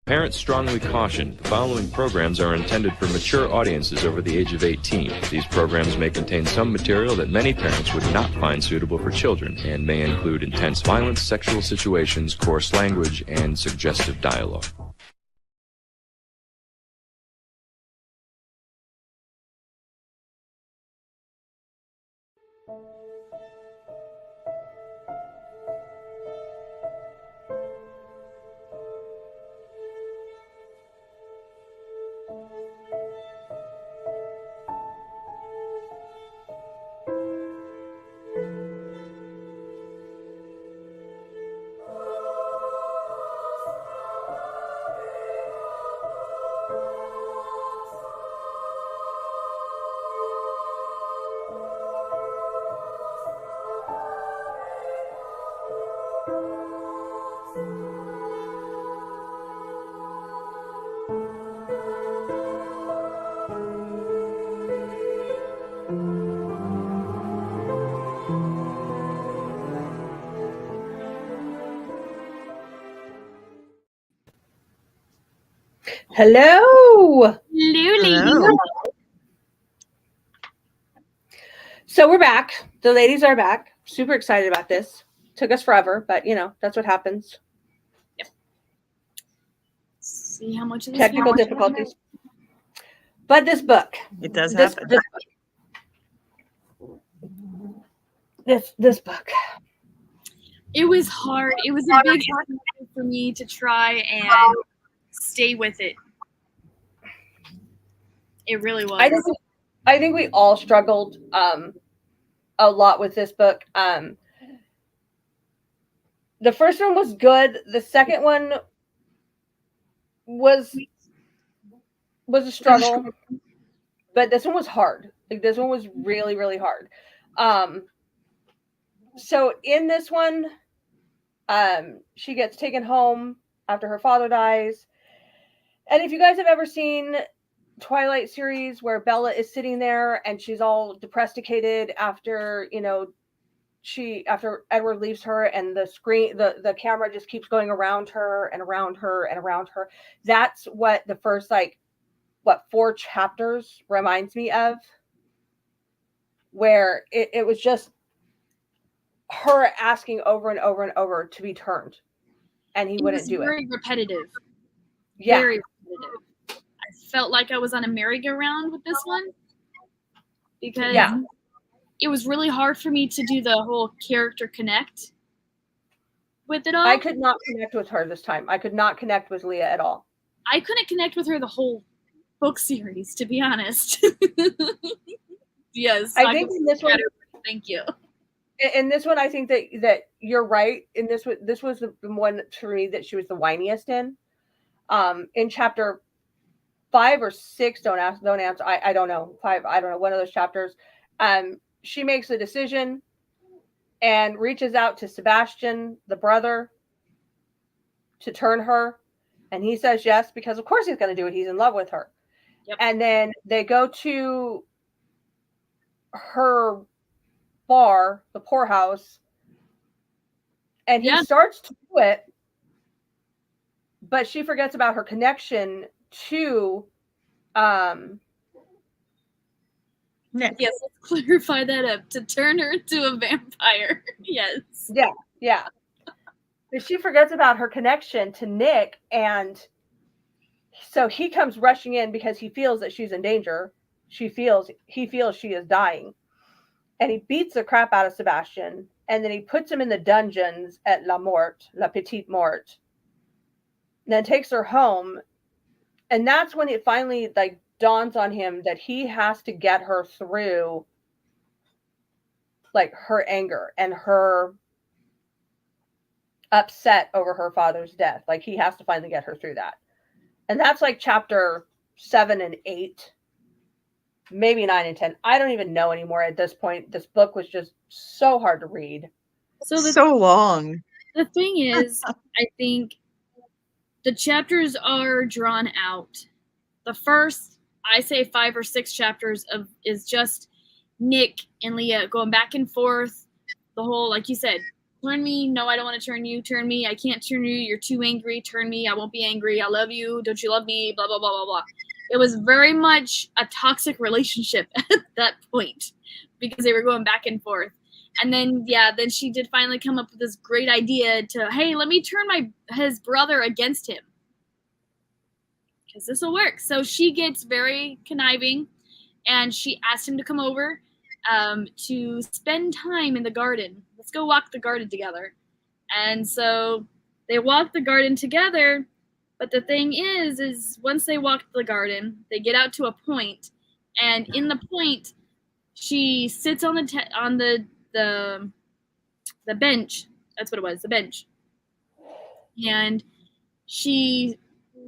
Parents strongly caution the following programs are intended for mature audiences over the age of 18. These programs may contain some material that many parents would not find suitable for children and may include intense violence, sexual situations, coarse language, and suggestive dialogue. Hello. Hello. So we're back. The ladies are back. Super excited about this. Took us forever, but that's what happens. Yep. See how much of this technical difficulties. But this book. It does happen. This book. It was hard. It was a big thing for me to try and stay with it. It really was. I think we all struggled a lot with this book. The first one was good. The second one was a struggle, but this one was hard. Like this one was really, really hard. So in this one, she gets taken home after her father dies. And if you guys have ever seen Twilight series where Bella is sitting there and she's all depresticated after after Edward leaves her, and the camera just keeps going around her and around her and around her. That's what the first 4 chapters reminds me of, where it was just her asking over and over and over to be turned, and he wouldn't do it. Very repetitive. Yeah. Very repetitive. I felt like I was on a merry-go-round with this one because it was really hard for me to do the whole character connect with it all. I could not connect with her this time. I could not connect with Leah at all. I couldn't connect with her the whole book series, to be honest. Yes. I think in this one, thank you. In this one, I think that you're right. In this was the one for me that she was the whiniest in. In chapter 5 or 6, don't answer. I don't know. 5, I don't know. One of those chapters. She makes a decision and reaches out to Sebastian, the brother, to turn her. And he says yes, because of course he's going to do it. He's in love with her. Yep. And then they go to her bar, the poorhouse, and he starts to do it, but she forgets about her connection to Nick. Yes, let's clarify that up. To turn her into a vampire. Yes. Yeah. But she forgets about her connection to Nick, and so he comes rushing in because he feels that she's in danger. He feels she is dying. And he beats the crap out of Sebastian, and then he puts him in the dungeons at La Petite Mort. And then takes her home, and that's when it finally dawns on him that he has to get her through her anger and her upset over her father's death. He has to finally get her through that. And that's chapter 7 and 8. Maybe 9 and 10. I don't even know anymore at this point. This book was just so hard to read. So long. The thing is, I think the chapters are drawn out. The first, I say 5 or 6 chapters is just Nick and Leah going back and forth. The whole, like you said, turn me. No, I don't want to turn you. Turn me. I can't turn you. You're too angry. Turn me. I won't be angry. I love you. Don't you love me? Blah, blah, blah, blah, blah. It was very much a toxic relationship at that point because they were going back and forth. And then, then she did finally come up with this great idea to, hey, let me turn his brother against him. Because this will work. So she gets very conniving, and she asked him to come over to spend time in the garden. Let's go walk the garden together. And so they walk the garden together, but the thing is once they walk the garden, they get out to a point, and in the point, she sits on the bench. That's what it was, the bench. And she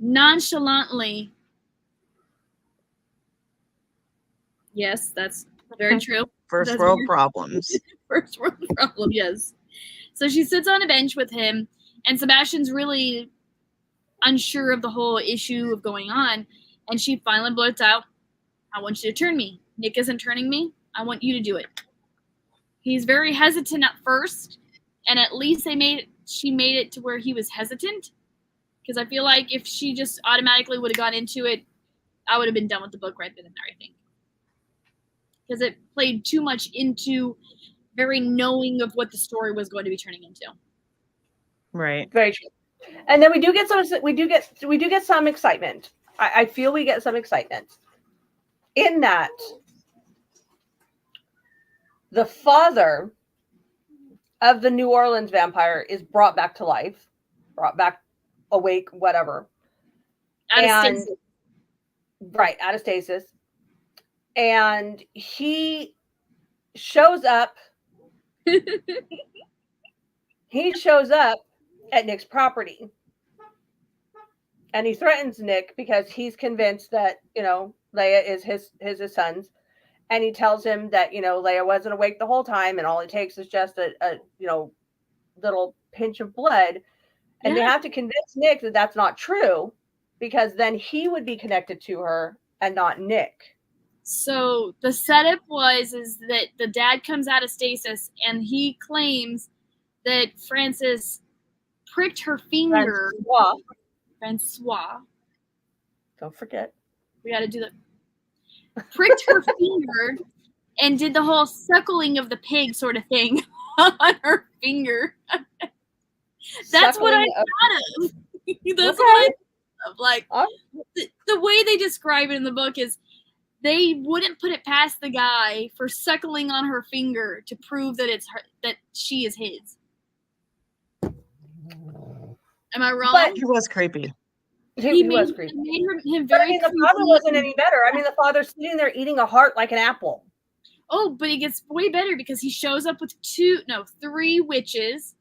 nonchalantly, yes, that's very true. First world problems. First world problem, yes. So she sits on a bench with him, and Sebastian's really unsure of the whole issue of going on, and she finally blurts out, I want you to turn me. Nick isn't turning me. I want you to do it. He's very hesitant at first, and at least she made it to where he was hesitant, because I feel like if she just automatically would have gone into it, I would have been done with the book right then and there, I think. Because it played too much into very knowing of what the story was going to be turning into. Right. Very true. And then we do get some excitement. I feel we get some excitement in that the father of the New Orleans vampire is brought back to life, brought back awake, whatever. Out of stasis. And he shows up. He shows up at Nick's property. And he threatens Nick because he's convinced that, Leia is his son's. And he tells him that, Leia wasn't awake the whole time and all it takes is just a little pinch of blood. And they have to convince Nick that that's not true, because then he would be connected to her and not Nick. So the setup is that the dad comes out of stasis and he claims that Frances pricked her finger. Francois. Don't forget. We got to do that. Pricked her finger and did the whole suckling of the pig sort of thing on her finger. That's what I thought of. That's what I thought of. Like, the way they describe it in the book is they wouldn't put it past the guy for suckling on her finger to prove that it's her, that she is his. Am I wrong? But he was creepy. He was creepy. Him very the father wasn't any better. I mean, the father's sitting there eating a heart like an apple. Oh, but it gets way better because he shows up with 3 witches.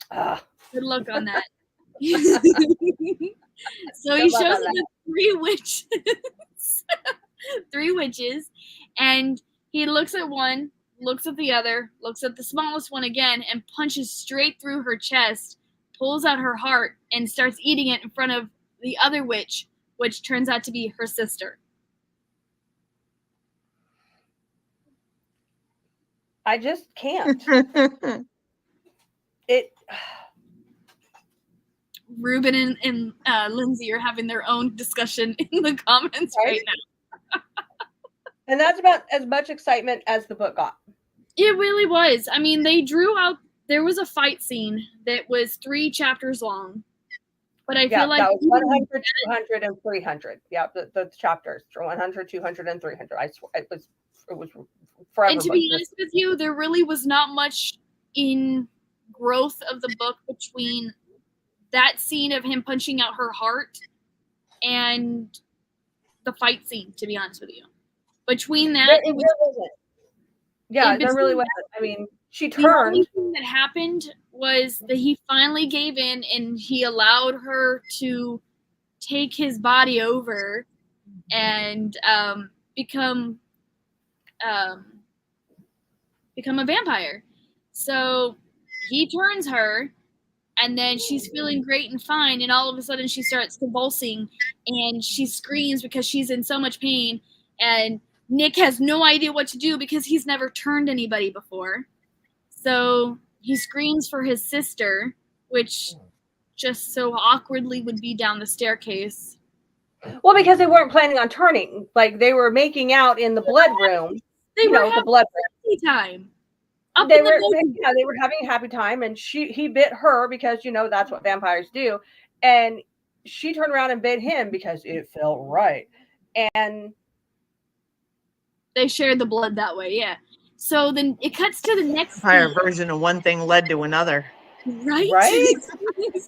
Good luck on that. So he shows up with 3 witches. 3 witches. And he looks at one, looks at the other, looks at the smallest one again, and punches straight through her chest, pulls out her heart, and starts eating it in front of the other witch, which turns out to be her sister. I just can't. Ruben and Lindsay are having their own discussion in the comments right now. And that's about as much excitement as the book got. It really was. I mean, they drew out, there was a fight scene that was 3 chapters long. But I feel like that was 100, 200, and 300. Yeah, the chapters, 100, 200, and 300. I swear, it was forever. And to be honest with you, there really was not much in growth of the book between that scene of him punching out her heart and the fight scene, to be honest with you. Between that, it really wasn't. Yeah, there really wasn't. I mean, she turned. The only thing that happened was that he finally gave in and he allowed her to take his body over and become a vampire. So he turns her, and then she's feeling great and fine, and all of a sudden she starts convulsing and she screams because she's in so much pain, and Nick has no idea what to do because he's never turned anybody before. So he screams for his sister, which just so awkwardly would be down the staircase. Well, because they weren't planning on turning. Like, they were making out in the blood room. They were having the blood room. Time. They were having a happy time, and he bit her because that's what vampires do, and she turned around and bit him because it felt right, and they shared the blood that way. Yeah. So then it cuts to the next vampire version of one thing led to another. Right.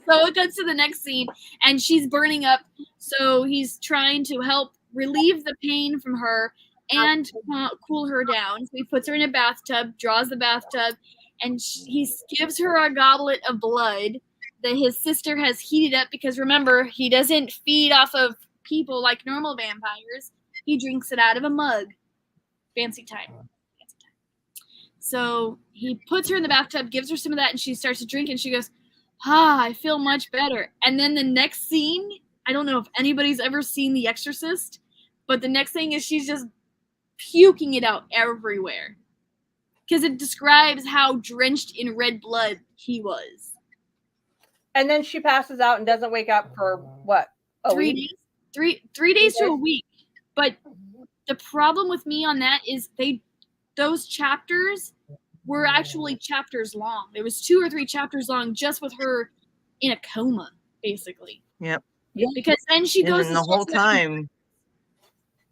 So it cuts to the next scene, and she's burning up. So he's trying to help relieve the pain from her and cool her down. So he puts her in a bathtub, draws the bathtub, and he gives her a goblet of blood that his sister has heated up because, remember, he doesn't feed off of people like normal vampires. He drinks it out of a mug. Fancy time. So he puts her in the bathtub, gives her some of that, and she starts to drink, and she goes, I feel much better. And then the next scene, I don't know if anybody's ever seen The Exorcist, but the next thing is she's just puking it out everywhere. Because it describes how drenched in red blood he was. And then she passes out and doesn't wake up for what? 3 days? 3 days to a week. But the problem with me on that is those chapters were actually chapters long. There was 2 or 3 chapters long just with her in a coma, basically. Yep. Because then she goes. And the whole time,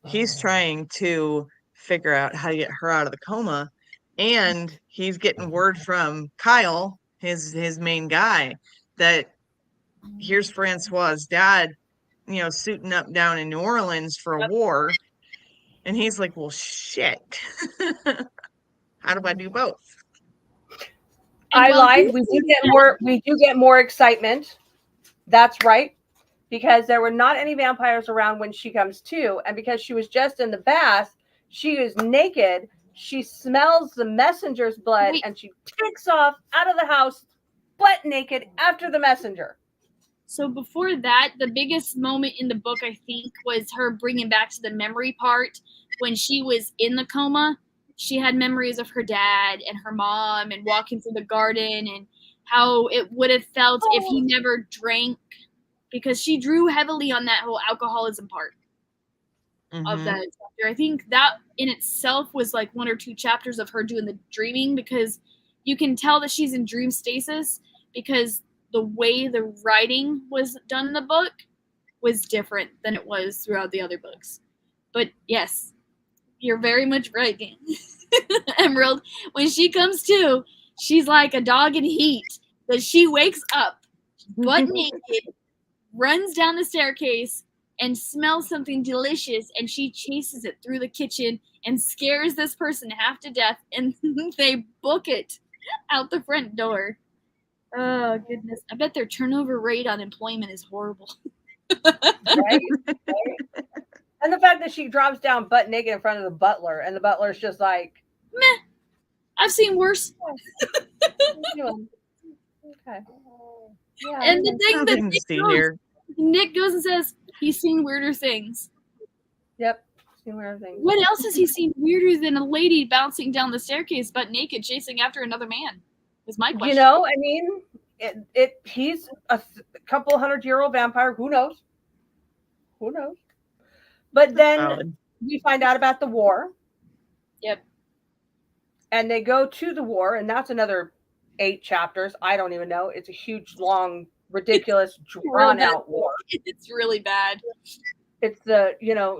he's trying to figure out how to get her out of the coma, and he's getting word from Kyle, his main guy, that here's Francois's dad, suiting up down in New Orleans for a war, and he's like, well, shit. How do I do both? We do get more excitement. That's right. Because there were not any vampires around when she comes to, and because she was just in the bath, she is naked. She smells the messenger's blood, and she takes off out of the house butt naked after the messenger. So before that, the biggest moment in the book, I think, was her bringing back to the memory part when she was in the coma. She had memories of her dad and her mom and walking through the garden and how it would have felt if he never drank, because she drew heavily on that whole alcoholism part of that chapter. I think that in itself was like 1 or 2 chapters of her doing the dreaming, because you can tell that she's in dream stasis because the way the writing was done in the book was different than it was throughout the other books. But yes, you're very much right, Dan. Emerald, when she comes to, she's like a dog in heat. That she wakes up butt naked, runs down the staircase, and smells something delicious, and she chases it through the kitchen and scares this person half to death, and they book it out the front door. Oh, goodness. I bet their turnover rate on employment is horrible. Right? And the fact that she drops down butt naked in front of the butler, and the butler's just like, meh, I've seen worse. Okay. Yeah, and the thing that Nick goes and says he's seen weirder things. Yep. Seen weirder things. What else has he seen weirder than a lady bouncing down the staircase butt naked chasing after another man? Is my question. I mean, he's a couple 100-year-old vampire. Who knows? Who knows? But then we find out about the war. Yep. And they go to the war, and that's another 8 chapters. I don't even know. It's a huge, long, ridiculous, drawn-out war. It's really bad. It's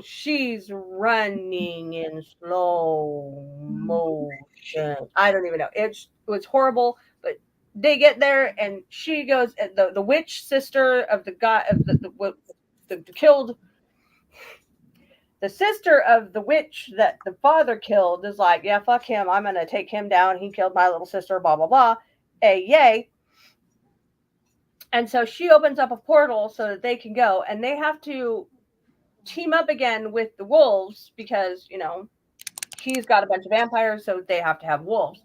she's running in slow motion. I don't even know. It was horrible, but they get there, and she goes, the witch sister of the guy of the killed. The sister of the witch that the father killed is like, yeah, fuck him. I'm going to take him down. He killed my little sister, blah, blah, blah. Yay. And so she opens up a portal so that they can go. And they have to team up again with the wolves because, he's got a bunch of vampires, so they have to have wolves.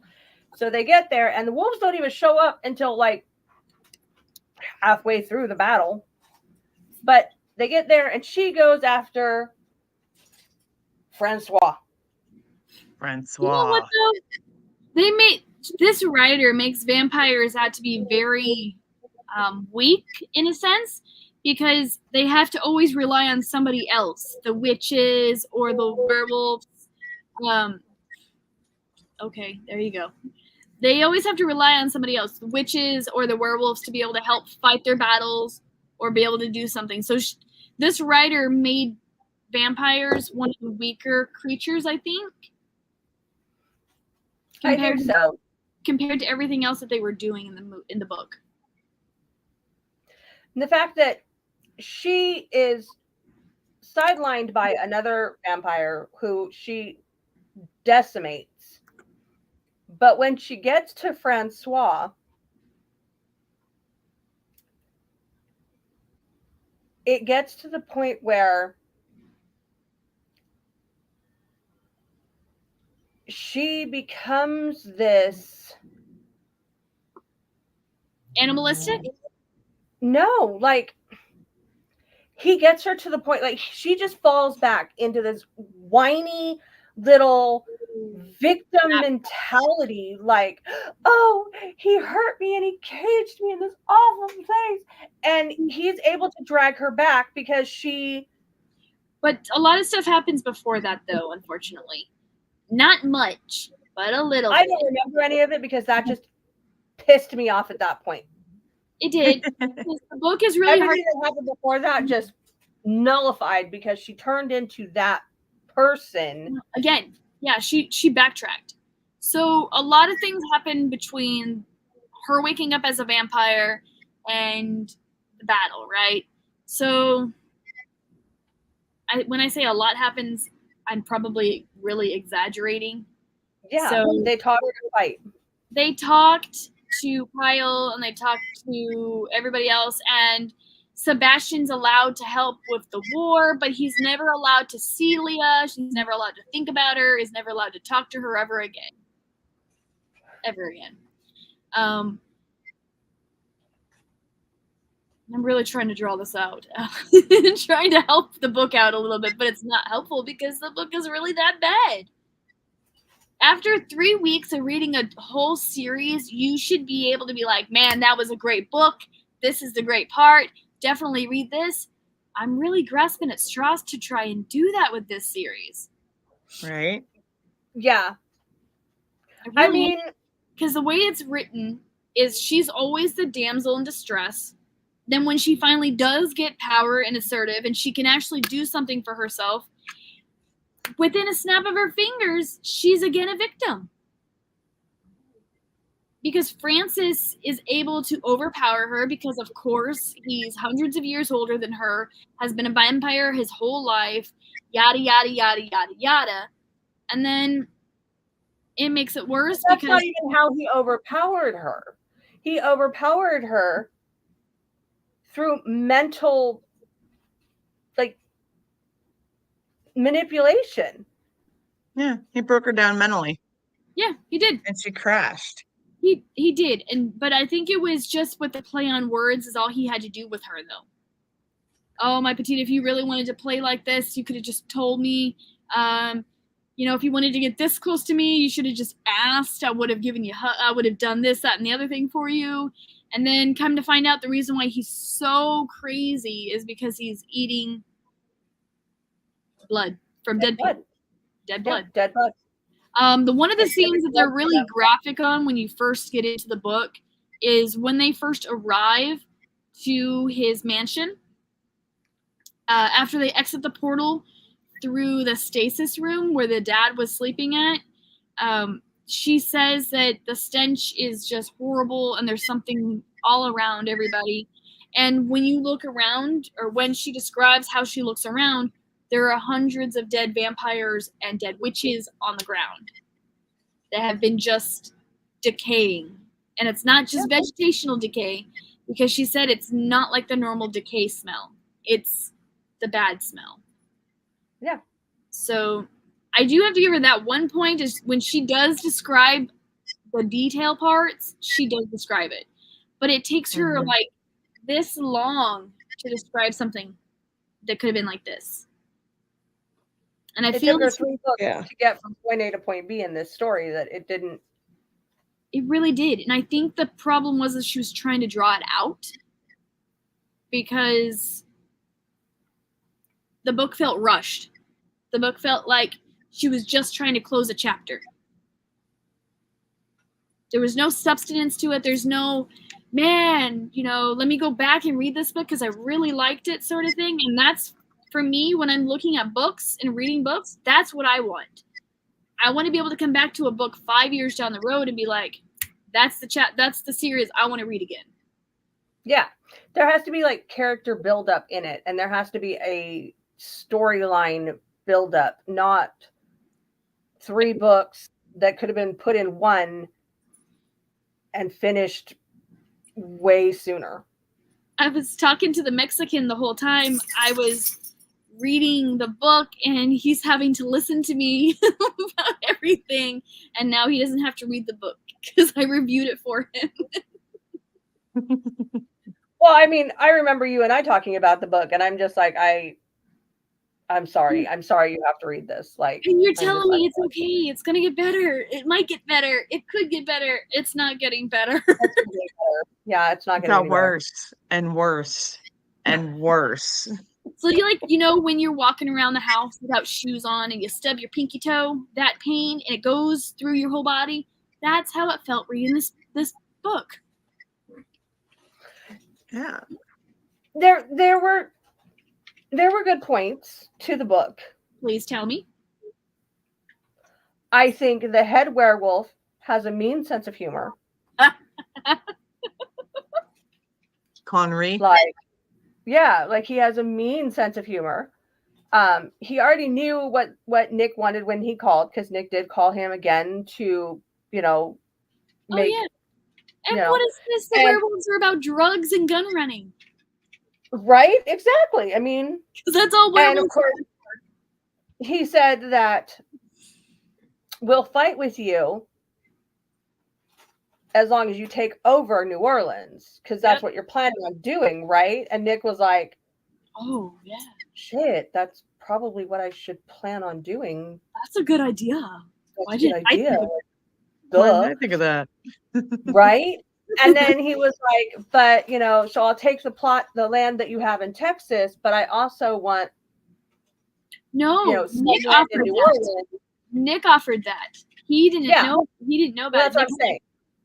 So they get there, and the wolves don't even show up until like halfway through the battle. But they get there, and she goes after Francois. Francois. You know what though? This writer makes vampires out to be very weak in a sense, because they have to always rely on somebody else, the witches or the werewolves. Okay, there you go. They always have to rely on somebody else, the witches or the werewolves, to be able to help fight their battles or be able to do something. So this writer made vampires one of the weaker creatures, I think. I think so. Compared to everything else that they were doing in the book. And the fact that she is sidelined by another vampire who she decimates. But when she gets to Francois, it gets to the point where she becomes this animalistic? No, like he gets her to the point, like she just falls back into this whiny little victim mentality, like, oh, he hurt me and he caged me in this awful place, and he's able to drag her back because but a lot of stuff happens before that, though, unfortunately. Not much, but a little bit. I don't remember any of it because that just pissed me off at that point. It did. The book is really Everything that happened before that just nullified because she turned into that person. Again, yeah, she backtracked. So a lot of things happen between her waking up as a vampire and the battle, right? So when I say a lot happens, I'm probably really exaggerating. Yeah, so they taught her to fight. They talked to Kyle and they talked to everybody else, and Sebastian's allowed to help with the war, but he's never allowed to see Leah. She's never allowed to think about her. Is never allowed to talk to her ever again. Ever again. I'm really trying to draw this out. Trying to help the book out a little bit, but it's not helpful because the book is really that bad. After 3 weeks of reading a whole series, you should be able to be like, man, that was a great book. This is the great part. Definitely read this. I'm really grasping at straws to try and do that with this series. Right? Yeah. I mean, because the way it's written is she's always the damsel in distress. Then when she finally does get power and assertive and she can actually do something for herself, within a snap of her fingers, she's again a victim. Because Francis is able to overpower her because, of course, he's hundreds of years older than her, has been a vampire his whole life, yada, yada, yada, yada, yada. And then it makes it worse that's not even how he overpowered her. He overpowered her through mental, like, manipulation. Yeah, he broke her down mentally. Yeah, he did. And she crashed. He did, but I think it was just with the play on words is all he had to do with her, though. Oh, my petite, if you really wanted to play like this, you could have just told me. If you wanted to get this close to me, you should have just asked. I would have given you. I would have done this, that, and the other thing for you. And then come to find out, the reason why he's so crazy is because he's eating blood from dead people. Dead blood. Dead blood. One of the scenes that they're really graphic on when you first get into the book is when they first arrive to his mansion. After they exit the portal through the stasis room where the dad was sleeping at, she says that the stench is just horrible and there's something all around everybody. And when you look around, or when she describes how she looks around, there are hundreds of dead vampires and dead witches on the ground that have been just decaying. And it's not just vegetational decay, because she said it's not like the normal decay smell. It's the bad smell. Yeah. So I do have to give her that one point, is when she does describe the detail parts, she does describe it. But it takes her like this long to describe something that could have been like this. And I It feel took her this, 3 books Yeah. to get from point A to point B in this story that it didn't. it really did. And I think the problem was that she was trying to draw it out because the book felt rushed. The book felt like she was just trying to close a chapter. There was no substance to it. There's no, man, let me go back and read this book because I really liked it sort of thing. And that's, for me, when I'm looking at books and reading books, that's what I want. I want to be able to come back to a book 5 years down the road and be like, that's the series I want to read again. Yeah. There has to be like character buildup in it, and there has to be a storyline buildup, not 3 books that could have been put in one and finished way sooner. I was talking to the Mexican the whole time I was reading the book, and he's having to listen to me about everything, and now he doesn't have to read the book because I reviewed it for him. Well, I mean, I remember you and I talking about the book, and I'm just like, I'm sorry you have to read this. Like, and you're telling me it's okay, it's gonna get better, it might get better, it could get better. It's not getting better. Yeah, it's not It gonna got get worse and worse and worse. So when you're walking around the house without shoes on and you stub your pinky toe, that pain, and it goes through your whole body. That's how it felt reading this book. Yeah. There were good points to the book. Please tell me. I think the head werewolf has a mean sense of humor. Connery. Like he has a mean sense of humor. He already knew what Nick wanted when he called, because Nick did call him again to, make. Oh yeah. And what is this? The werewolves are about drugs and gun running. Right? Exactly. I mean, because that's all werewolves. And of course, he said that we'll fight with you as long as you take over New Orleans, because that's what you're planning on doing, right? And Nick was like, oh, yeah. Shit, that's probably what I should plan on doing. That's a good idea. That's a good idea. Why didn't I think of that? Right? And then he was like, but, so I'll take the land that you have in Texas, but I also want, Nick offered that. Nick offered that. He didn't know. He didn't know about That's what I'm saying.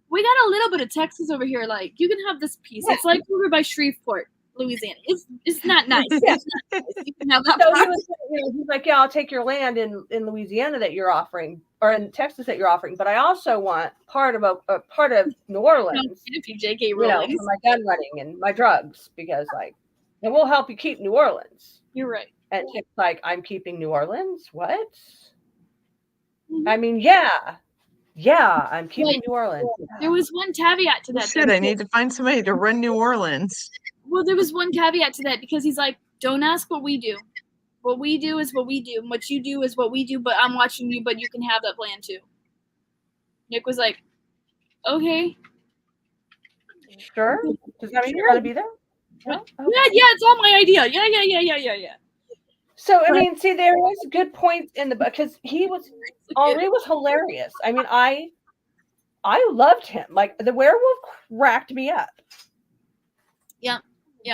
We got a little bit of Texas over here. Like, you can have this piece. Yeah. It's like over by Shreveport, Louisiana. It's not nice. Yeah. It's not nice. You can have that. So he's like, yeah, I'll take your land in Louisiana that you're offering, or in Texas that you're offering, but I also want part of New Orleans. J.K. Rowling. For my gun running and my drugs, because and we'll help you keep New Orleans. You're right. And it's like, I'm keeping New Orleans? What? Mm-hmm. I mean, yeah, I'm keeping New Orleans. There was one caveat to that. Shit, I need to find somebody to run New Orleans. Well, there was one caveat to that, because he's like, don't ask what we do. What we do is what we do, and what you do is what we do, but I'm watching you, but you can have that plan too. Nick was like, okay. Sure? Does that mean you're going to be there? No? Okay. Yeah, it's all my idea. Yeah. So, I mean, see, there was good points in the book, because Henri was hilarious. I mean, I loved him. Like, the werewolf cracked me up. Yeah,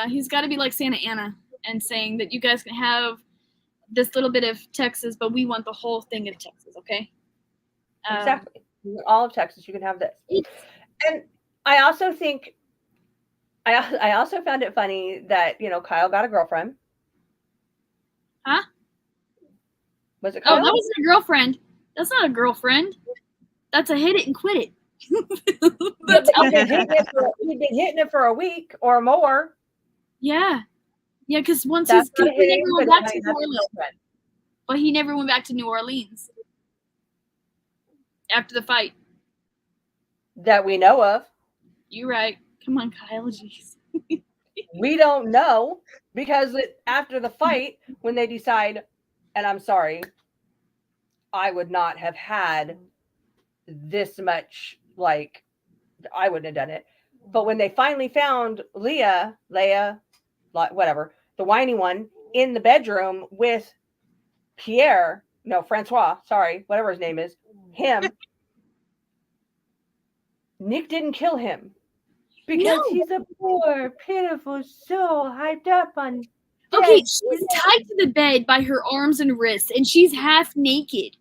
he's got to be like Santa Ana and saying that you guys can have this little bit of Texas, but we want the whole thing of Texas, okay? Exactly. All of Texas, you can have this. And I also think, I also found it funny that, Kyle got a girlfriend. Huh? Was it Kyle? Oh, that wasn't a girlfriend. That's not a girlfriend. That's a hit it and quit it. He'd been hitting it for a week or more. Yeah, because he never went back to New Orleans. But he never went back to New Orleans after the fight. That we know of. You're right. Come on, Kyle. Jeez. We don't know, because after the fight, when they decide, and I'm sorry, I would not have had this much, I wouldn't have done it. But when they finally found Leia, whatever, the whiny one, in the bedroom with Pierre, Francois, sorry, whatever his name is, him, Nick didn't kill him because he's a poor, pitiful soul hyped up on. Okay, she's tied to the bed by her arms and wrists, and she's half naked.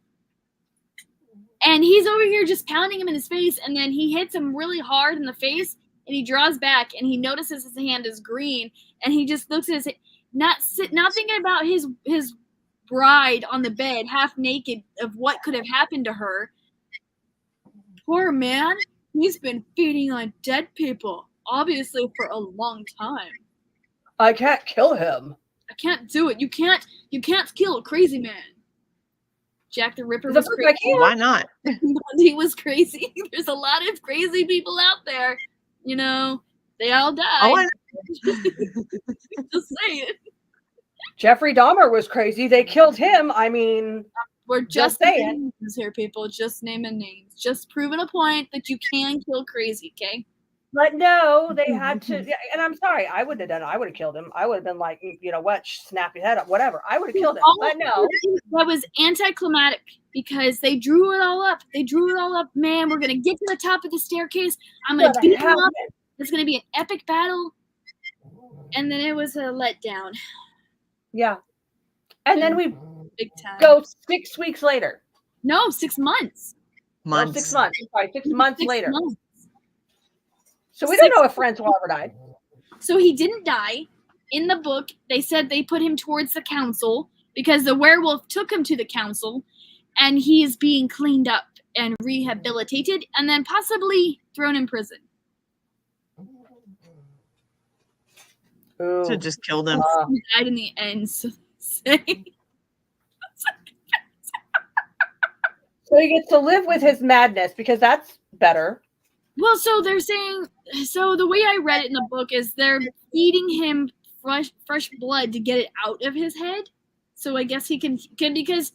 And he's over here just pounding him in his face, and then he hits him really hard in the face, and he draws back, and he notices his hand is green, and he just looks at his not thinking about his bride on the bed, half naked, of what could have happened to her. Poor man, he's been feeding on dead people, obviously for a long time. I can't kill him. I can't do it. You can't kill a crazy man. Jack the Ripper was crazy. Why not? He was crazy. There's a lot of crazy people out there. You know, they all died. Oh, Just saying. Jeffrey Dahmer was crazy. They killed him. I mean, we're just saying names here, people. Just naming names. Just proving a point that you can kill crazy, okay? But no, they had to. And I'm sorry, I wouldn't have done it. I would have killed him. I would have been like, you know what, snap your head up, whatever. I would have killed him. But no. That was anticlimactic because they drew it all up. Man, we're going to get to the top of the staircase. I'm going to beat him up. It's going to be an epic battle. And then it was a letdown. Yeah. And then we Big time. go 6 weeks later. No, 6 months. Well, 6 months. Sorry, 6 months later. Months. So we don't know if Francois ever died. So he didn't die. In the book, they said they put him towards the council because the werewolf took him to the council, and he is being cleaned up and rehabilitated and then possibly thrown in prison. Ooh. To just kill him. He died in the end. So he gets to live with his madness because that's better. Well, so they're saying, so the way I read it in the book is they're feeding him fresh blood to get it out of his head. So I guess he can because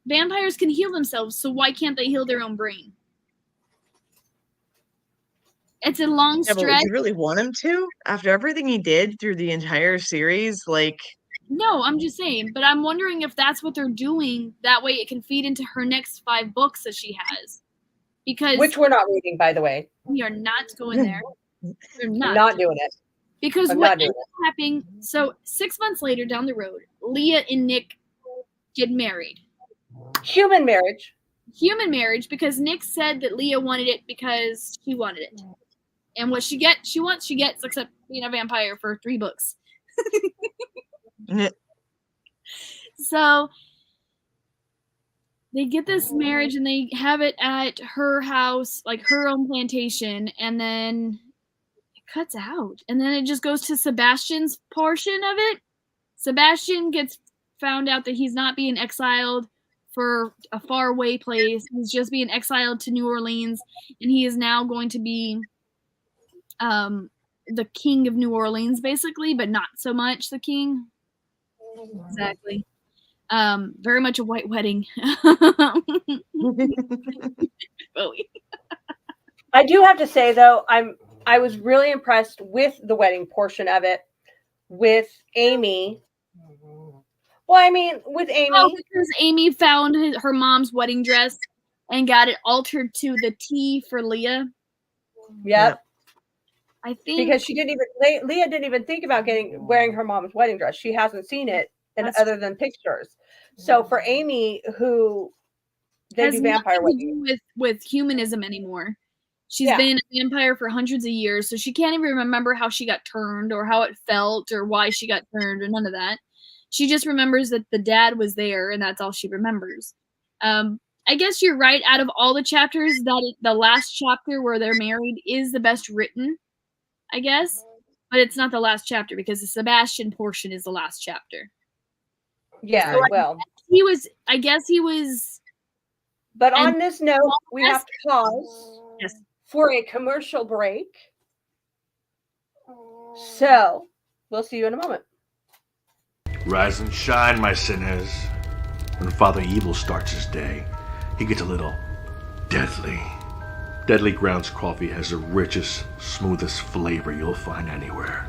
vampires can heal themselves, so why can't they heal their own brain? It's a long stretch. But would you really want him to? After everything he did through the entire series, like... No, I'm just saying, but I'm wondering if that's what they're doing. That way it can feed into her next 5 books that she has. Because which we're not reading, by the way. We are not going there. We're not doing it. Because what ended up happening, so 6 months later down the road, Leah and Nick get married. Human marriage, because Nick said that Leah wanted it because she wanted it. And what she gets, except being a vampire for 3 books. So they get this marriage and they have it at her house, like her own plantation, and then it cuts out. And then it just goes to Sebastian's portion of it. Sebastian gets found out that he's not being exiled for a faraway place. He's just being exiled to New Orleans, and he is now going to be the king of New Orleans, basically, but not so much the king. Exactly. Very much a white wedding. I do have to say though, I was really impressed with the wedding portion of it with Amy. Well, I mean, with Amy. Oh, because Amy found her mom's wedding dress and got it altered to the T for Leah. Yep. I think because Leah didn't even think about wearing her mom's wedding dress. She hasn't seen it other than pictures. So for Amy, who they do vampire wedding with humanism anymore. She's been a vampire for hundreds of years, so she can't even remember how she got turned or how it felt or why she got turned or none of that. She just remembers that the dad was there, and that's all she remembers. I guess you're right. Out of all the chapters, the last chapter where they're married is the best written, I guess. But it's not the last chapter because the Sebastian portion is the last chapter. Yeah, so well. I guess he was. But on this note, we have to pause for a commercial break. So, we'll see you in a moment. Rise and shine, my sinners. When Father Evil starts his day, he gets a little deadly. Deadly Grounds coffee has the richest, smoothest flavor you'll find anywhere.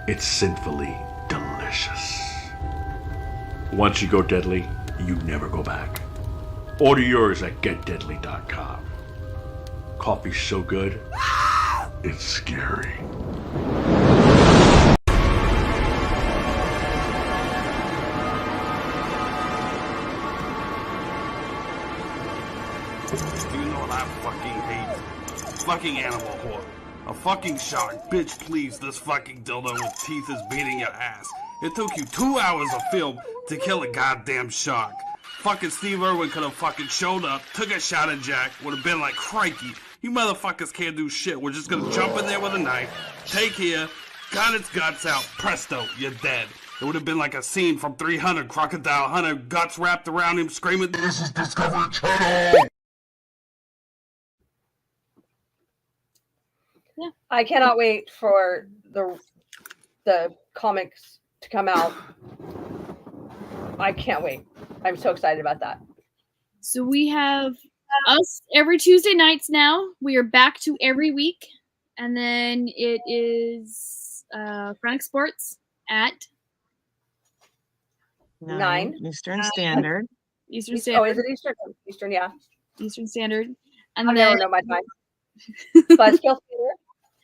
It's sinfully delicious. Once you go deadly, you never go back. Order yours at getdeadly.com. Coffee's so good, it's scary. You know what I fucking hate? Fucking animal whore. A fucking shark. Bitch, please, this fucking dildo with teeth is beating your ass. It took you 2 hours of film to kill a goddamn shark. Fucking Steve Irwin could have fucking showed up, took a shot at Jack, would have been like, crikey, you motherfuckers can't do shit. We're just gonna jump in there with a knife, take here, got its guts out, presto, you're dead. It would have been like a scene from 300, Crocodile Hunter, guts wrapped around him, screaming, "This is Discovery Channel!" Yeah. I cannot wait for the comics to come out. I can't wait. I'm so excited about that. So we have us every Tuesday nights now. We are back to every week. And then it is Chronic Sports at 9 Eastern Standard. Eastern Oh, Standard. is it Eastern? Eastern, yeah. Eastern Standard. And I then never know my time. Buzzkill Theater.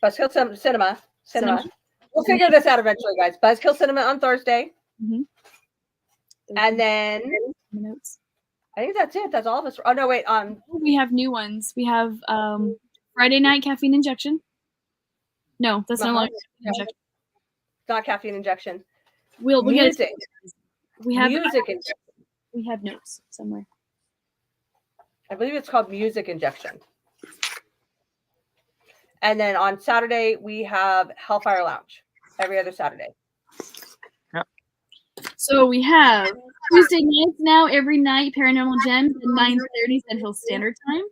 Buzzkill Cinema. We'll figure this out eventually, guys. Buzzkill Cinema on Thursday. Mhm. And then notes. I think that's it. That's all of us. Oh no, wait. We have new ones. We have Friday night caffeine injection. No, that's no longer injection. It's not caffeine injection. We have Music. we have Music injection. we have notes somewhere. I believe it's called Music Injection. And then on Saturday we have Hellfire Lounge. Every other Saturday. So we have Tuesday nights now, every night, Paranormal Gems at 9:30 Central Standard Time.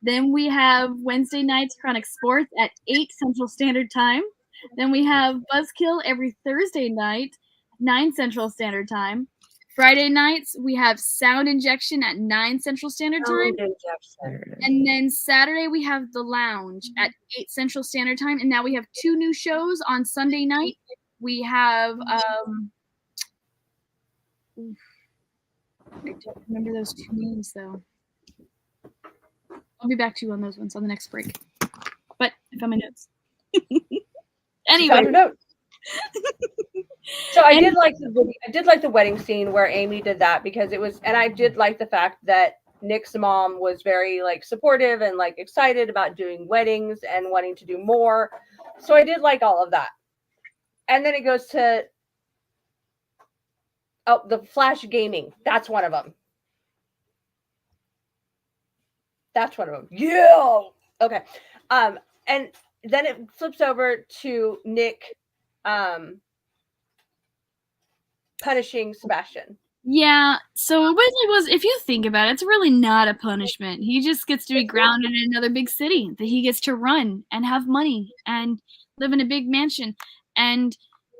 Then we have Wednesday nights, Chronic Sports at 8 Central Standard Time. Then we have Buzzkill every Thursday night, 9 Central Standard Time. Friday nights, we have Sound Injection at 9 Central Standard Time. And then Saturday, we have The Lounge at 8 Central Standard Time. And now we have 2 new shows on Sunday night. We have... I don't remember those 2 names, though. I'll be back to you on those ones on the next break. But I found my notes. Anyway. So I did like the wedding scene where Amy did that because it was, and I did like the fact that Nick's mom was very like supportive and like excited about doing weddings and wanting to do more. So I did like all of that. And then it goes to the Flash gaming. That's one of them. Yeah. Okay. And then it flips over to Nick punishing Sebastian. Yeah, so it really was, if you think about it, it's really not a punishment. He just gets to be grounded in another big city that he gets to run and have money and live in a big mansion. And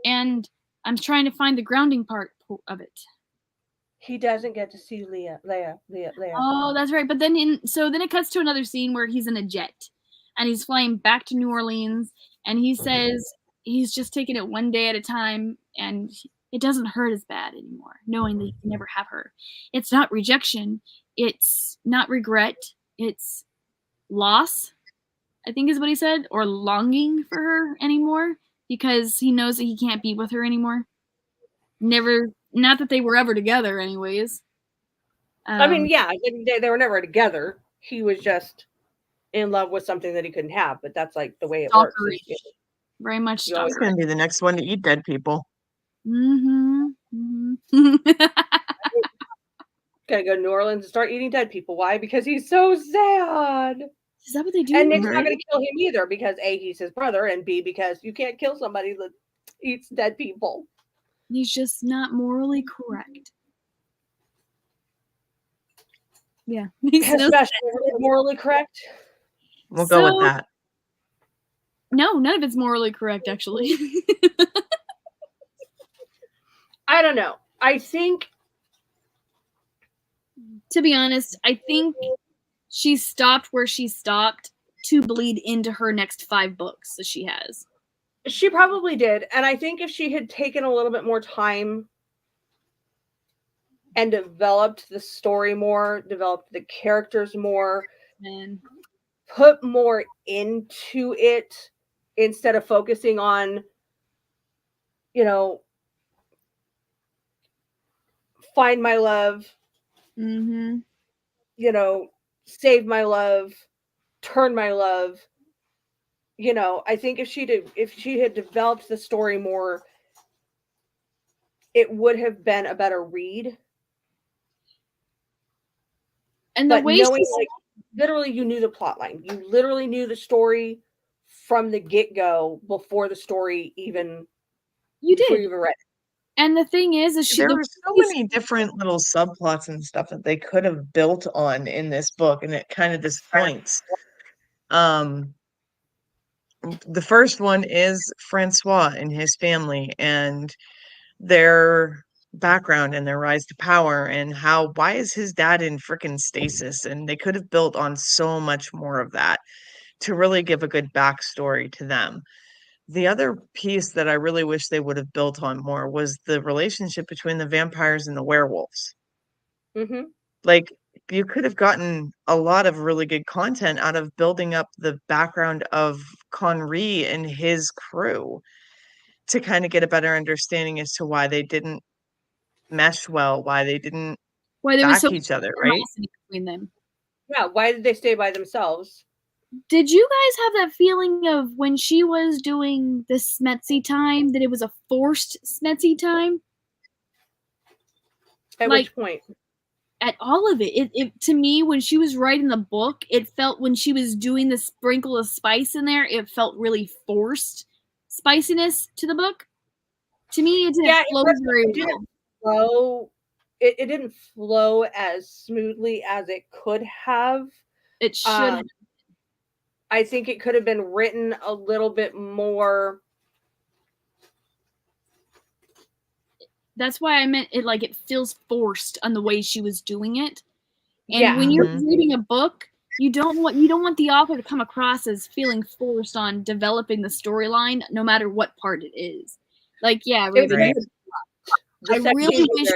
I'm trying to find the grounding part of it. He doesn't get to see Leia. Oh, that's right. But then it cuts to another scene where he's in a jet and he's flying back to New Orleans and he says he's just taking it one day at a time and it doesn't hurt as bad anymore, knowing that you can never have her. It's not rejection. It's not regret. It's loss, I think is what he said, or longing for her anymore because he knows that he can't be with her anymore. Not that they were ever together anyways. I mean, yeah, they were never together. He was just in love with something that he couldn't have, but that's like the way it works. Very much. He's going to be the next one to eat dead people. Gonna go to New Orleans and start eating dead people. Why? Because he's so sad. Is that what they do? And Nick's not gonna kill him either because A, he's his brother, and B, because you can't kill somebody that eats dead people. He's just not morally correct. Yeah. Morally correct? We'll go with that. No, none of it's morally correct, actually. I don't know. I think, to be honest, I think she stopped where she stopped to bleed into her next 5 books that she has. She probably did. And I think if she had taken a little bit more time and developed the story more, developed the characters more, And put more into it instead of focusing on, you know, find my love, mm-hmm. you know, save my love, turn my love. You know, I think if she had developed the story more, it would have been a better read. And the But way knowing, she, like, literally, you knew the plot line. You literally knew the story from the get-go before the story even you before did. you even read it. And the thing is There were so many different little subplots and stuff that they could have built on in this book, and it kind of disappoints. The first one is Francois and his family and their background and their rise to power, and why is his dad in freaking stasis? And they could have built on so much more of that to really give a good backstory to them. The other piece that I really wish they would have built on more was the relationship between the vampires and the werewolves. Mm-hmm. Like, you could have gotten a lot of really good content out of building up the background of Conry and his crew to kind of get a better understanding as to why they didn't mesh well, why they didn't why there was so back each other, right? animosity between them. Yeah, why did they stay by themselves? Did you guys have that feeling of when she was doing the Smetsy time that it was a forced Smetsy time? At Like, which point? at all of it. It to me, when she was writing the book, it felt, when she was doing the sprinkle of spice in there, it felt really forced spiciness to the book. To me, it didn't flow very well. It didn't flow as smoothly as it could have. It should have. I think it could have been written a little bit more. That's why I meant it, like, it feels forced on the way she was doing it. And Yeah. when you're reading a book, you don't want the author to come across as feeling forced on developing the storyline, no matter what part it is. Like, yeah, Raven, Right. I really wish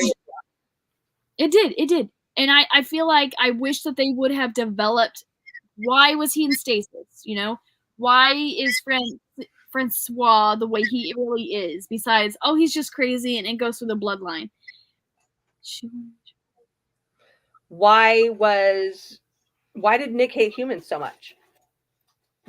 it did. And I feel like I wish that they would have developed, why was he in stasis, you know? Why is Francois the way he really is, besides, oh, he's just crazy and it goes through the bloodline. Why did Nick hate humans so much?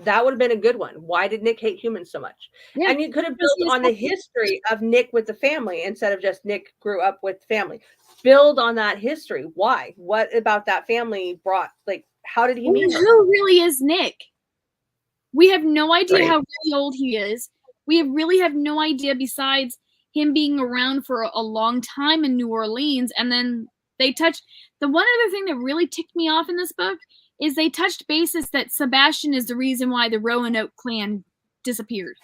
That would have been a good one. Why did Nick hate humans so much? Yeah. And you could have built on the history of Nick with the family instead of just Nick grew up with family. Build on that history. Why? What about that family brought, like, how did he meet her? Who really is Nick? We have no idea how really old he is. We really have no idea, besides him being around for a long time in New Orleans. And then they touched, the one other thing that really ticked me off in this book is they touched basis that Sebastian is the reason why the Roanoke clan disappeared.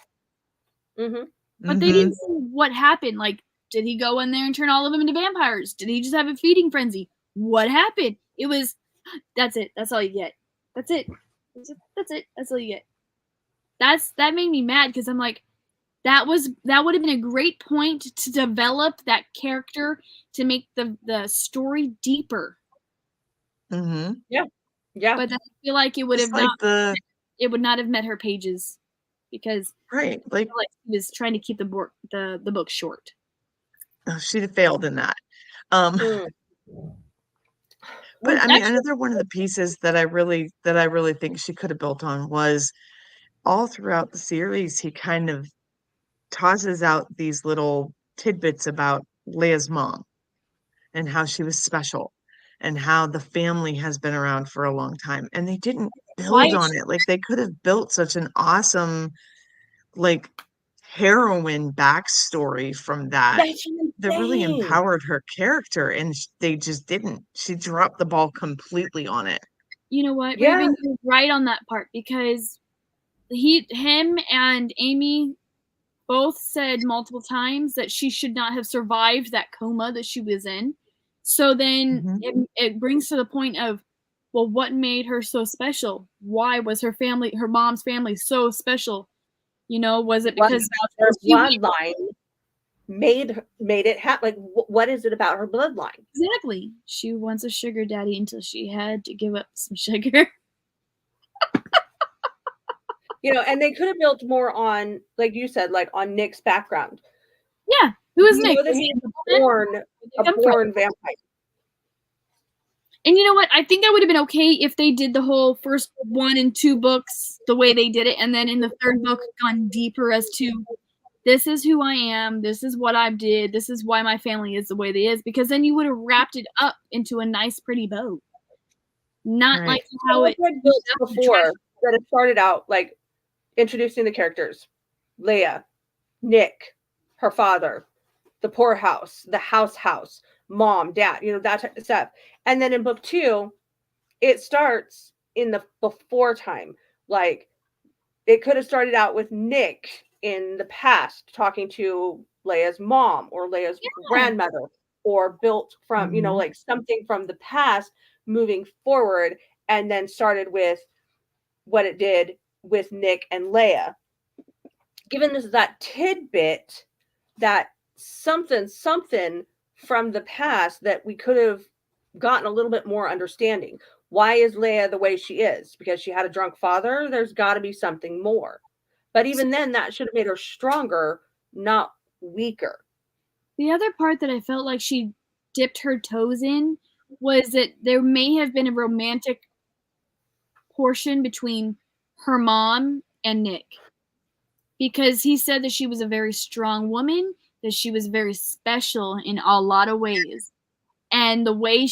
Mm-hmm. But they didn't see what happened. Like, did he go in there and turn all of them into vampires? Did he just have a feeding frenzy? What happened? It was, that's it. That's all you get. That's it. That's it. That's all you get. That made me mad, because I'm like, that would have been a great point to develop that character, to make the story deeper. Mm-hmm. Yeah. But I feel like it would have it would not have met her pages, because like she was trying to keep the book short. She'd have failed in that. But I mean, another one of the pieces that I really think she could have built on was, all throughout the series, he kind of tosses out these little tidbits about Leia's mom and how she was special and how the family has been around for a long time. And they didn't build on it. Like, they could have built such an awesome, like, heroine backstory from that really empowered her character, and they just didn't. She dropped the ball completely on it. You know what? Yeah. Raven, you're right on that part, because him and Amy both said multiple times that she should not have survived that coma that she was in. So then it brings to the point of, well, what made her so special? Why was her mom's family so special? You know, was it because her bloodline? made it happen. Like, what is it about her bloodline? Exactly. She wants a sugar daddy until she had to give up some sugar. You know, and they could have built more on, like you said, like on Nick's background. Yeah. Who is You Nick? know that Is he he's a a born vampire. And you know what? I think that would have been okay if they did the whole first 1 and 2 books the way they did it, and then in the third book gone deeper as to this is who I am, this is what I did, this is why my family is the way they is, because then you would have wrapped it up into a nice, pretty bow. Not Right. like how it built before, that it started out like introducing the characters, Leia, Nick, her father, the poorhouse, the house, mom, dad, you know, that type of stuff. And then in book 2, it starts in the before time. Like, it could have started out with Nick in the past talking to Leia's mom or Leia's grandmother, or built from, you know, like something from the past moving forward, and then started with what it did with Nick and Leia. Given us that tidbit, that something from the past that we could have gotten a little bit more understanding. Why is Leia the way she is? Because she had a drunk father? There's got to be something more. But even then, that should have made her stronger, not weaker. The other part that I felt like she dipped her toes in was that there may have been a romantic portion between her mom and Nick. Because he said that she was a very strong woman, that she was very special in a lot of ways. And the way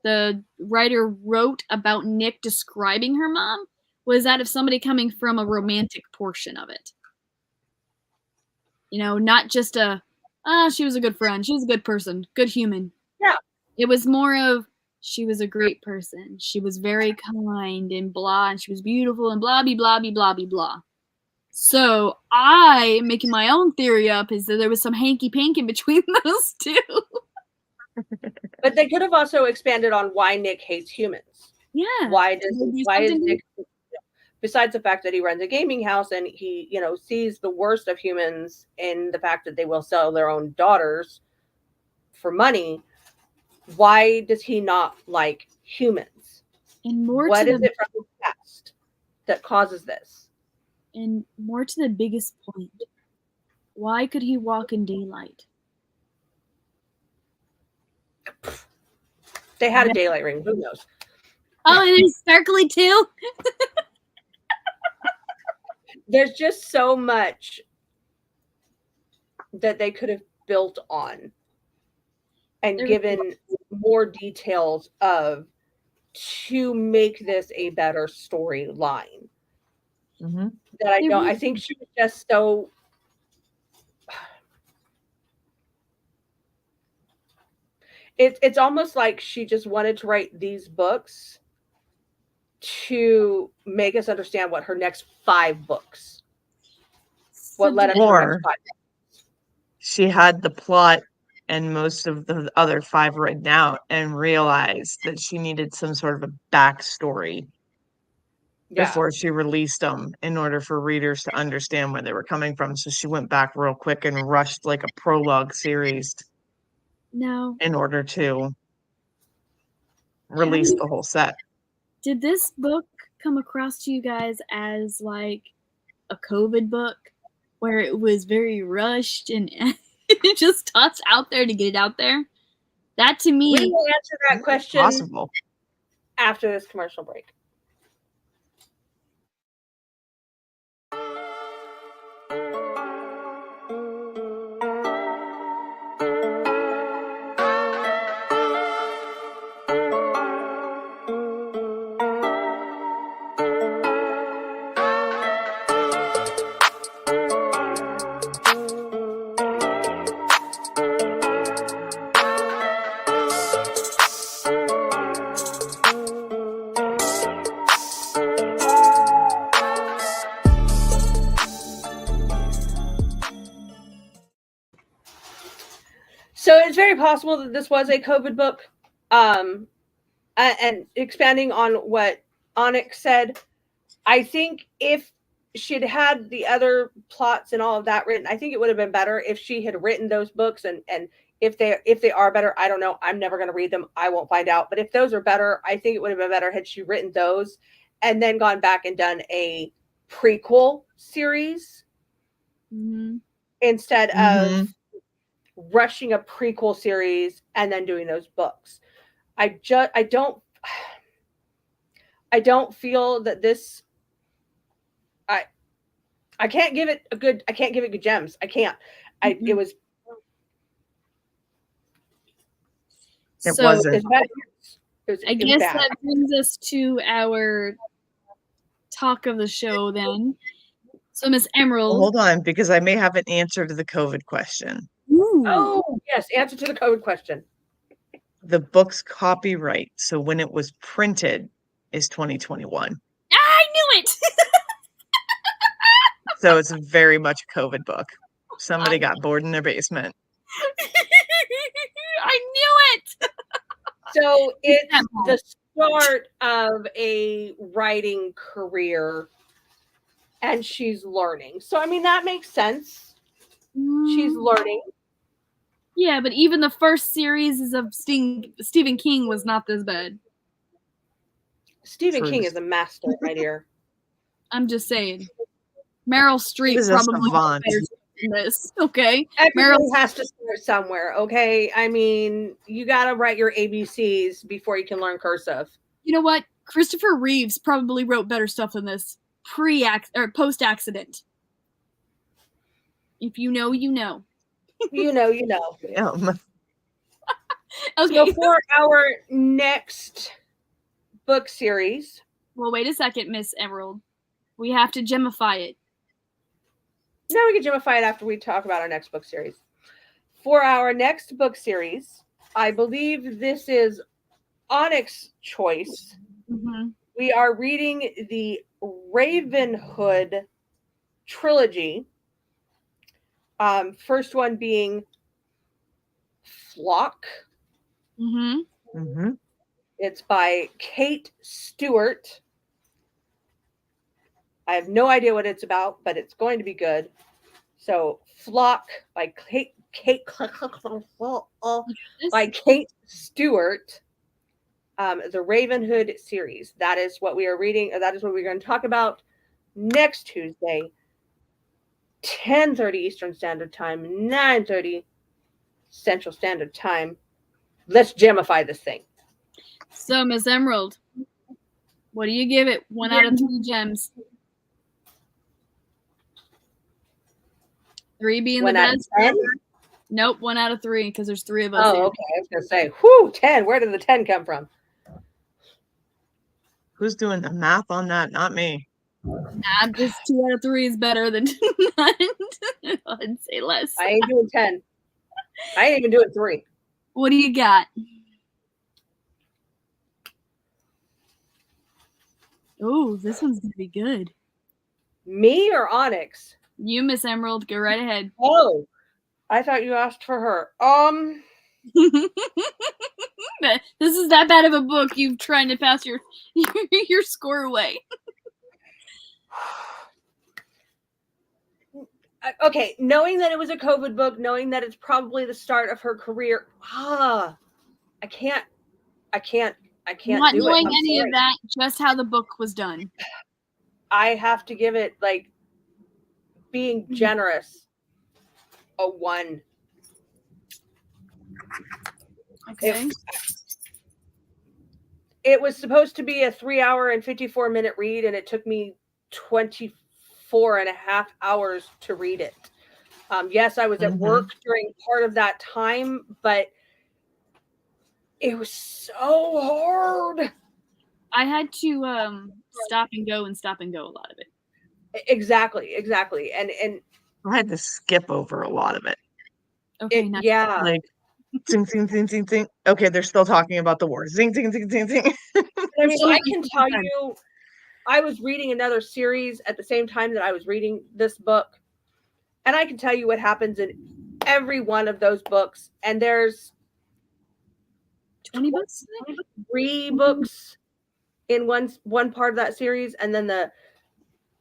the writer wrote about Nick describing her mom was that of somebody coming from a romantic portion of it. You know, not just she was a good friend, she was a good person, good human. Yeah. It was more of, she was a great person, she was very kind and blah, and she was beautiful and blah, blah, blah, blah, blah, blah. So I, making my own theory up, is that there was some hanky-panky between those two. But they could have also expanded on why Nick hates humans. Yeah. Why is Nick, besides the fact that he runs a gaming house and he, you know, sees the worst of humans in the fact that they will sell their own daughters for money, why does he not like humans? And more what to is it from the past that causes this? And more to the biggest point, why could he walk in daylight? They had a daylight ring. Who knows? Oh, and it's sparkly too? There's just so much that they could have built on and given more details of to make this a better storyline. That I think she was just so it's almost like she just wanted to write these books to make us understand what her next 5 books, what led up to her next 5 books. She had the plot and most of the other 5 written out and realized that she needed some sort of a backstory before she released them in order for readers to understand where they were coming from. So she went back real quick and rushed like a prologue series in order to release the whole set. Did this book come across to you guys as like a COVID book where it was very rushed and just tossed out there to get it out there? That to me, we will answer that question after this commercial break. So it's very possible that this was a COVID book. And expanding on what Onyx said, I think if she'd had the other plots and all of that written, I think it would have been better if she had written those books. And if they are better, I don't know. I'm never going to read them. I won't find out. But if those are better, I think it would have been better had she written those and then gone back and done a prequel series instead of rushing a prequel series and then doing those books. I don't feel that this. I can't give it good gems. I can't. It was. It wasn't. I guess that brings us to our talk of the show then. So, Miss Emerald. Hold on, because I may have an answer to the COVID question. Ooh. Oh, yes. Answer to the COVID question. The book's copyright, so when it was printed, is 2021. I knew it! So it's very much a COVID book. Somebody got bored in their basement. I knew it! So it's the start of a writing career, and she's learning. So, I mean, that makes sense. She's learning. Yeah, but even the first series of Stephen King was not this bad. Stephen King is a master, my dear. I'm just saying. Meryl Streep is probably savant. better than this. Okay. Everybody has to start somewhere, okay? I mean, you got to write your ABCs before you can learn cursive. You know what? Christopher Reeves probably wrote better stuff than this post-accident. If you know, you know. You know. Damn. Okay. So for our next book series. Well, wait a second, Miss Emerald. We have to gemify it. No, we can gemify it after we talk about our next book series. For our next book series, I believe this is Onyx's choice. We are reading the Ravenhood trilogy. First one being Flock. It's by Kate Stewart. I have no idea what it's about, but it's going to be good. So, Flock by Kate Stewart. The Ravenhood series. That is what we are reading. That is what we're going to talk about next Tuesday, 10:30 Eastern Standard Time, 9:30 Central Standard Time. Let's gemify this thing. So, Miss Emerald, what do you give it? 1 out of 3 gems. 3 being the best. Nope, 1 out of 3 because there's 3 of us. Oh, okay. I was gonna say, whoo, 10. Where did the 10 come from? Who's doing the math on that? Not me. Nah, just 2 out of 3 is better than none. I'd say less. I ain't doing 10. I ain't even doing 3. What do you got? Oh, this one's gonna be good. Me or Onyx? You, Miss Emerald, go right ahead. Oh, I thought you asked for her. This is that bad of a book. You're trying to pass your score away. Okay, knowing that it was a COVID book, knowing that it's probably the start of her career, I can't Not do knowing it. any of that, just how the book was done. I have to give it, like, being generous, a 1. Okay. It was supposed to be a 3-hour and 54-minute read, and it took me 24 and a half hours to read it. Yes, I was at work during part of that time, but it was so hard. I had to stop and go a lot of it. Exactly. And I had to skip over a lot of it. Okay, yeah. Like, zing, zing, zing, zing, zing. Okay, they're still talking about the war. Zing, zing, zing, zing, zing. I mean, I can tell you, I was reading another series at the same time that I was reading this book, and I can tell you what happens in every one of those books. And there's 20 books? 3 books in one part of that series, and then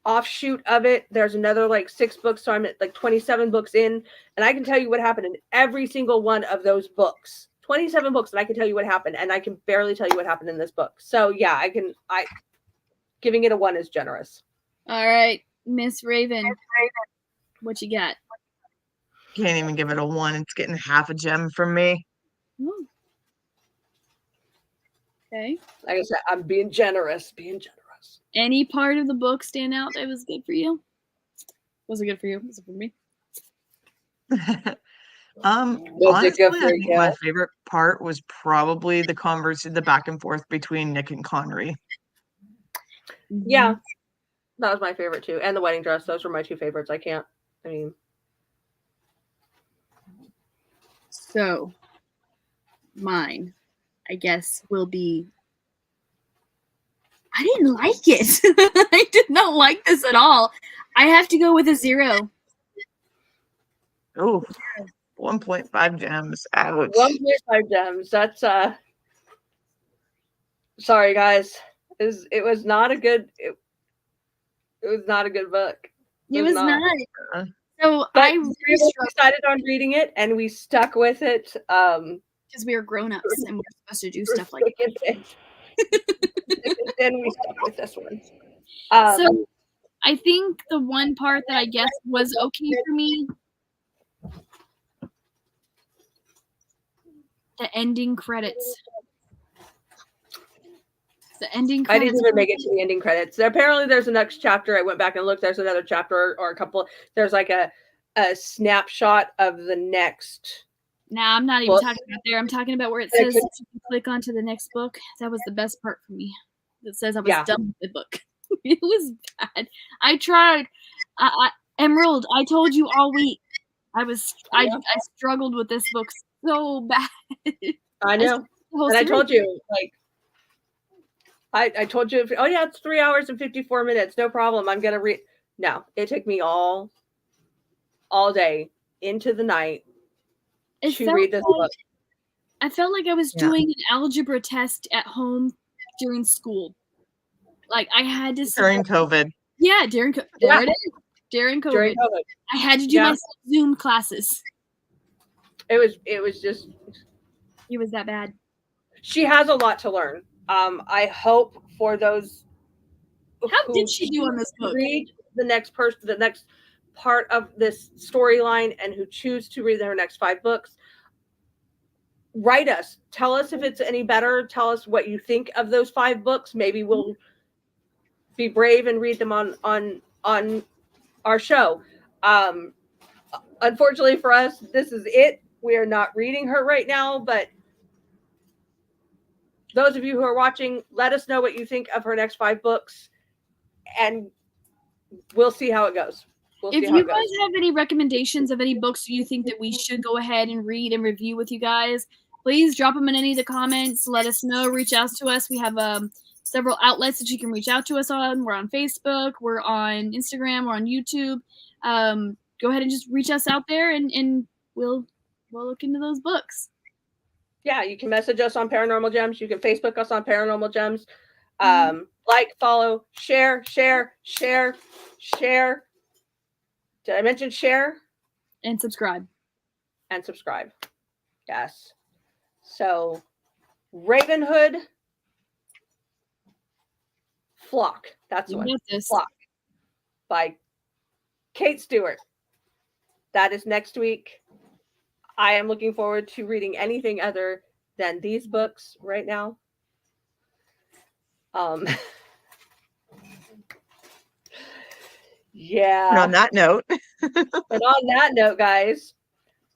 offshoot of it. There's another like 6 books, so I'm at like 27 books in, and I can tell you what happened in every single one of those books. 27 books, and I can tell you what happened, and I can barely tell you what happened in this book. So yeah, I giving it a 1 is generous. All right, Miss Raven, what you got? Can't even give it a 1. It's getting half a gem from me. Ooh. Okay. Like I said, I'm being generous. Any part of the book stand out that was good for you? Was it good for you? Was it for me? Honestly, I think my favorite part was probably the back and forth between Nick and Connery. Yeah, that was my favorite too, and the wedding dress. Those were my 2 favorites. So, mine, I guess, will be. I didn't like it. I did not like this at all. I have to go with a 0. Oh, 1.5 gems. Ouch. 1.5 gems. That's sorry guys. It was not a good it was not a good book. It was not. So but I we decided on reading it and we stuck with it. Because we are grown-ups and we're supposed to do stuff like that. Then we stuck with this one. So I think the one part that I guess was okay for me, the ending credits. The ending credits. I didn't even make it to the ending credits. Apparently there's a next chapter. I went back and looked. There's another chapter or a couple. There's like a snapshot of the next. Nah, I'm not even talking about there. I'm talking about where it says you can click onto the next book. That was the best part for me. It says I was done with the book. It was bad. I tried. Emerald, I told you all week. I struggled with this book so bad. I know. And I told you, like, I told you, oh yeah, it's 3 hours and 54 minutes. No problem. I'm going to read. No, it took me all day into the night to read this book. I felt like I was doing an algebra test at home during school. Like I had to during COVID. Yeah, during COVID. There it is. During COVID. I had to do my Zoom classes. It was that bad. She has a lot to learn. I hope for those. How did she do on this book? Read the next part of this storyline and who choose to read their next 5 books. Write us. Tell us if it's any better. Tell us what you think of those 5 books. Maybe we'll be brave and read them on our show. Unfortunately for us, this is it. We are not reading her right now, but those of you who are watching, let us know what you think of her next 5 books, and we'll see how it goes. If you guys have any recommendations of any books you think that we should go ahead and read and review with you guys, please drop them in any of the comments. Let us know. Reach out to us. We have several outlets that you can reach out to us on. We're on Facebook. We're on Instagram. We're on YouTube. Go ahead and just reach us out there, and we'll look into those books. Yeah, you can message us on Paranormal Gems. You can Facebook us on Paranormal Gems. Like, follow, share. Did I mention share? And subscribe. Yes. So, Ravenhood Flock. That's what. Flock. By Kate Stewart. That is next week. I am looking forward to reading anything other than these books right now. Yeah. And on that note. And on that note, guys,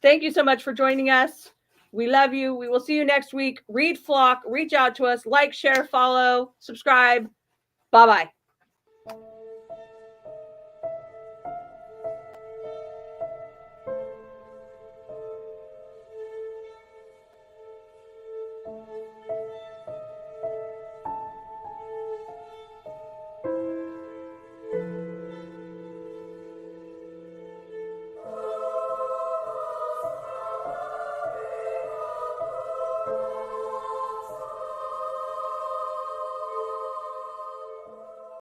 thank you so much for joining us. We love you. We will see you next week. Read Flock. Reach out to us. Like, share, follow, subscribe. Bye-bye.